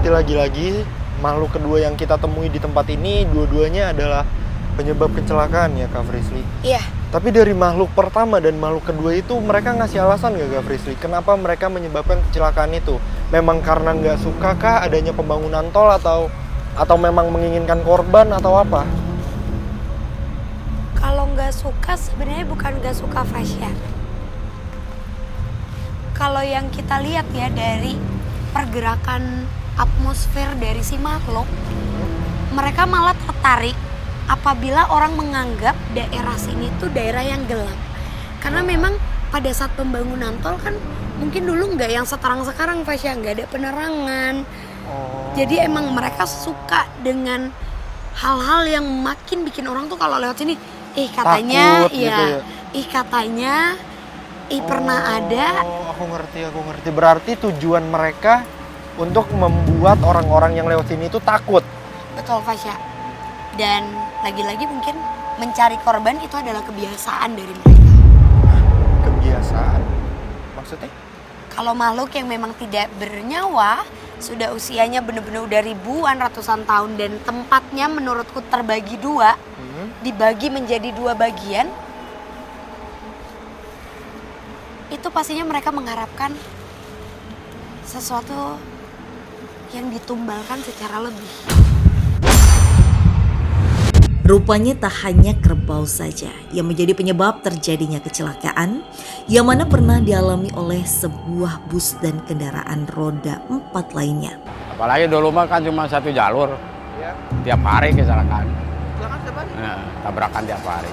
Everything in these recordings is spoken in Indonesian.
berarti lagi-lagi makhluk kedua yang kita temui di tempat ini dua-duanya adalah penyebab kecelakaan ya Kak Frisly? Iya. Tapi dari makhluk pertama dan makhluk kedua itu mereka ngasih alasan gak Kak Frisly? Kenapa mereka menyebabkan kecelakaan itu? Memang karena nggak suka kah adanya pembangunan tol atau memang menginginkan korban atau apa? Kalau nggak suka sebenarnya bukan nggak suka Fasya. Kalau yang kita lihat ya dari pergerakan atmosfer dari si makhluk, mereka malah tertarik apabila orang menganggap daerah sini tuh daerah yang gelap. Karena memang pada saat pembangunan tol kan mungkin dulu nggak yang seterang sekarang Fasya, nggak ada penerangan. Jadi emang mereka suka dengan hal-hal yang makin bikin orang tuh kalau lewat sini, katanya, takut, gitu ya? katanya, pernah ada. Aku ngerti. Berarti tujuan mereka untuk membuat orang-orang yang lewat sini itu takut. Betul Fasya. Dan lagi-lagi mungkin mencari korban itu adalah kebiasaan dari mereka. Kebiasaan? Maksudnya? Kalau makhluk yang memang tidak bernyawa, sudah usianya benar-benar udah ribuan, ratusan tahun dan tempatnya menurutku terbagi dua, dibagi menjadi dua bagian, itu pastinya mereka mengharapkan sesuatu yang ditumbalkan secara lebih. Rupanya tak hanya kerbau saja yang menjadi penyebab terjadinya kecelakaan yang mana pernah dialami oleh sebuah bus dan kendaraan roda 4 lainnya. Apalagi dulu mah kan cuma satu jalur, tiap hari kecelakaan. Tabrakan tiap hari.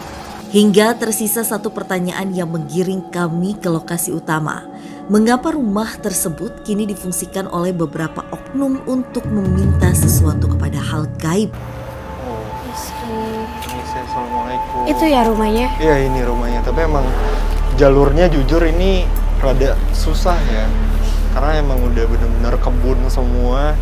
Hingga tersisa satu pertanyaan yang menggiring kami ke lokasi utama. Mengapa rumah tersebut kini difungsikan oleh beberapa oknum untuk meminta sesuatu kepada hal gaib? Assalamualaikum. Itu ya rumahnya? Iya ini rumahnya, tapi emang jalurnya jujur ini rada susah ya. Karena emang udah bener-bener kebun semua.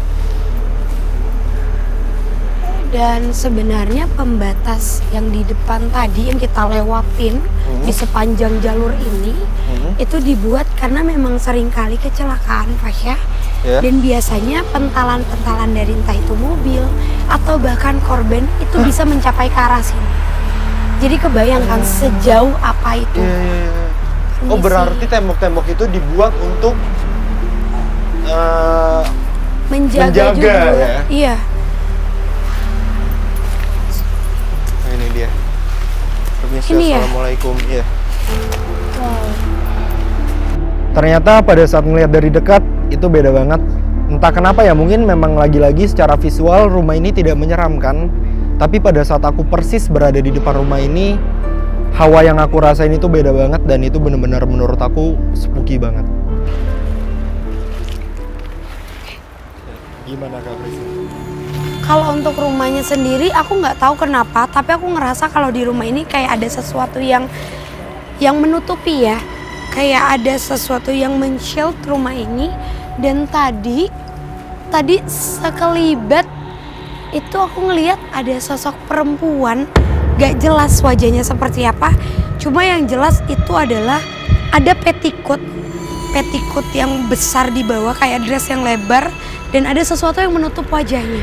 Dan sebenarnya pembatas yang di depan tadi yang kita lewatin di sepanjang jalur ini itu dibuat karena memang seringkali kecelakaan Fasya. Dan biasanya pentalan-pentalan dari entah itu mobil atau bahkan korban itu bisa mencapai ke arah sini. Jadi kebayangkan sejauh apa itu. Oh berarti tembok-tembok itu dibuat untuk menjaga juga. Ya? Iya. Nah, ini dia. Permisi, Ini ya? Assalamualaikum. Iya. Wow. Ternyata pada saat melihat dari dekat itu beda banget. Entah kenapa ya, mungkin memang lagi-lagi secara visual rumah ini tidak menyeramkan. Tapi pada saat aku persis berada di depan rumah ini, hawa yang aku rasain itu beda banget dan itu benar-benar menurut aku spooky banget. Gimana Kak Frisly? Kalau untuk rumahnya sendiri aku nggak tahu kenapa, tapi aku ngerasa kalau di rumah ini kayak ada sesuatu yang menutupi ya. Kayak ada sesuatu yang men-shield rumah ini. Dan tadi sekelibat itu aku ngelihat ada sosok perempuan, gak jelas wajahnya seperti apa. Cuma yang jelas itu adalah ada petikut yang besar di bawah kayak dress yang lebar dan ada sesuatu yang menutup wajahnya.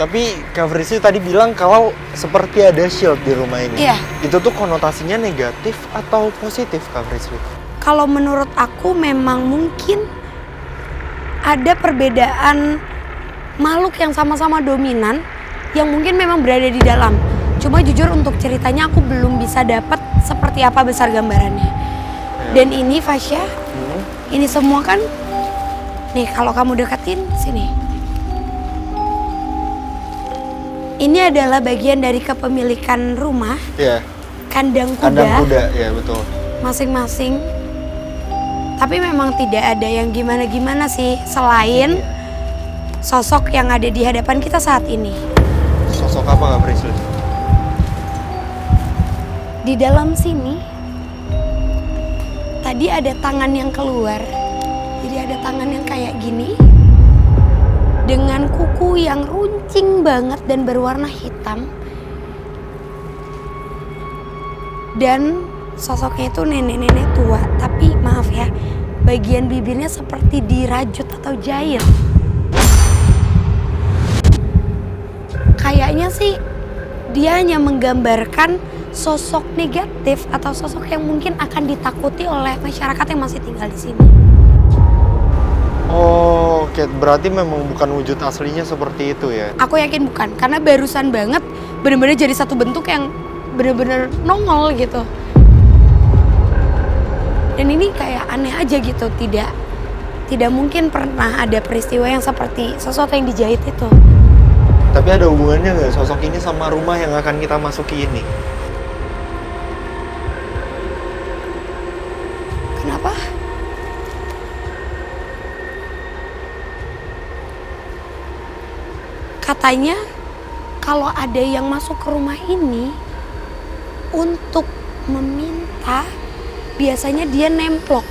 Tapi Kak Frisly tadi bilang kalau seperti ada shield di rumah ini. Iya. Itu tuh konotasinya negatif atau positif Kak Frisly? Kalau menurut aku memang mungkin ada perbedaan makhluk yang sama-sama dominan yang mungkin memang berada di dalam. Cuma jujur untuk ceritanya aku belum bisa dapat seperti apa besar gambarannya. Dan ini Fasya, ini semua kan, nih kalau kamu deketin sini. Ini adalah bagian dari kepemilikan rumah. Iya. Kandang Kandang kuda, ya betul. Masing-masing. Tapi memang tidak ada yang gimana-gimana sih selain sosok yang ada di hadapan kita saat ini. Sosok apa Kak Frisly? Di dalam sini tadi ada tangan yang keluar. Jadi ada tangan yang kayak gini dengan kuku yang runcing banget dan berwarna hitam. Dan sosoknya itu nenek-nenek tua, tapi maaf ya, bagian bibirnya seperti dirajut atau jahit. kayaknya sih dia hanya menggambarkan sosok negatif atau sosok yang mungkin akan ditakuti oleh masyarakat yang masih tinggal di sini. Oh, oke. Berarti memang bukan wujud aslinya seperti itu ya? Aku yakin bukan, karena barusan banget bener-bener jadi satu bentuk yang bener-bener nongol gitu. Dan ini kayak aneh aja gitu, tidak mungkin pernah ada peristiwa yang seperti sesuatu yang dijahit itu. Tapi ada hubungannya nggak sosok ini sama rumah yang akan kita masuki ini? Kenapa? Katanya kalau ada yang masuk ke rumah ini untuk meminta, biasanya dia nemplok.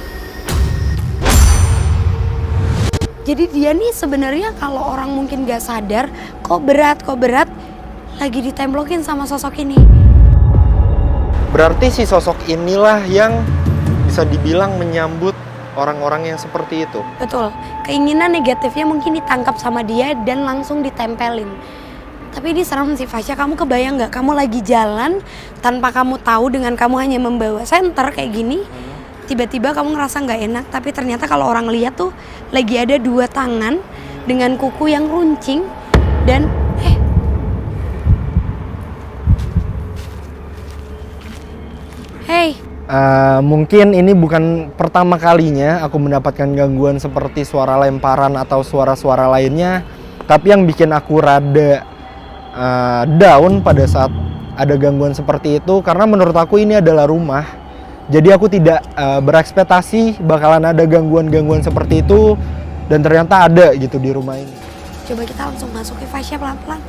Jadi dia nih sebenarnya kalau orang mungkin gak sadar, kok berat, lagi ditemplokin sama sosok ini. Berarti si sosok inilah yang bisa dibilang menyambut orang-orang yang seperti itu. Betul, keinginan negatifnya mungkin ditangkap sama dia dan langsung ditempelin. Tapi ini serem sih Fasya, kamu kebayang gak kamu lagi jalan tanpa kamu tahu dengan kamu hanya membawa senter kayak gini. Tiba-tiba kamu ngerasa nggak enak, tapi ternyata kalau orang lihat tuh lagi ada 2 tangan dengan kuku yang runcing dan hey. Mungkin ini bukan pertama kalinya aku mendapatkan gangguan seperti suara lemparan atau suara-suara lainnya. Tapi yang bikin aku rada down pada saat ada gangguan seperti itu, karena menurut aku ini adalah rumah. Jadi aku tidak berekspektasi bakalan ada gangguan-gangguan seperti itu, dan ternyata ada gitu di rumah ini. Coba kita langsung masuk ke Fasya pelan-pelan.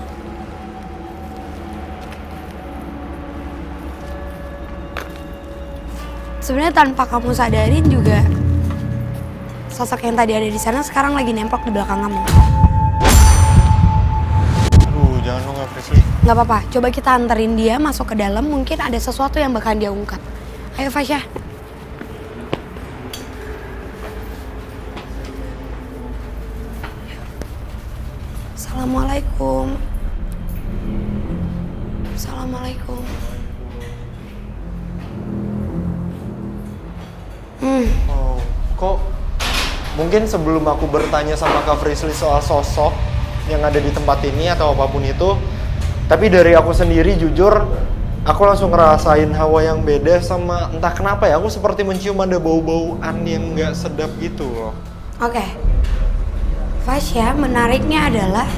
Sebenarnya tanpa kamu sadarin juga, sosok yang tadi ada di sana sekarang lagi nemplok di belakang kamu. Aduh, jangan lo nggak Prisli. Nggak apa-apa, coba kita anterin dia masuk ke dalam, mungkin ada sesuatu yang bakalan dia ungkap. Ayo Fasya. Assalamualaikum. Assalamualaikum. Oh, kok mungkin sebelum aku bertanya sama Kak Frisli soal sosok yang ada di tempat ini atau apapun itu, tapi dari aku sendiri jujur, aku langsung ngerasain hawa yang beda sama entah kenapa ya, aku seperti mencium ada bau-bauan yang nggak sedap gitu loh. Oke. Fasya, menariknya adalah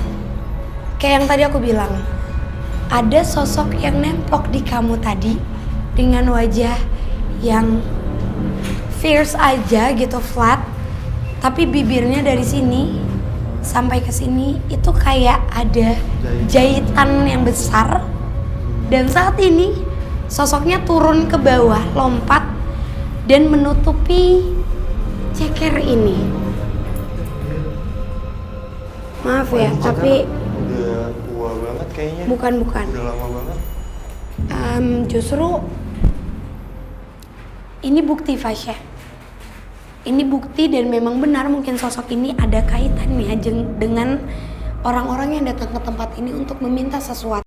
kayak yang tadi aku bilang, ada sosok yang nemplok di kamu tadi dengan wajah yang fierce aja gitu, flat, tapi bibirnya dari sini sampai ke sini itu kayak ada jahitan yang besar. Dan saat ini sosoknya turun ke bawah, lompat dan menutupi ceker ini. Maaf ya, tapi udah tua banget kayaknya. bukan. Udah lama banget. Justru ini bukti Fasya. Ini bukti dan memang benar mungkin sosok ini ada kaitannya dengan orang-orang yang datang ke tempat ini untuk meminta sesuatu.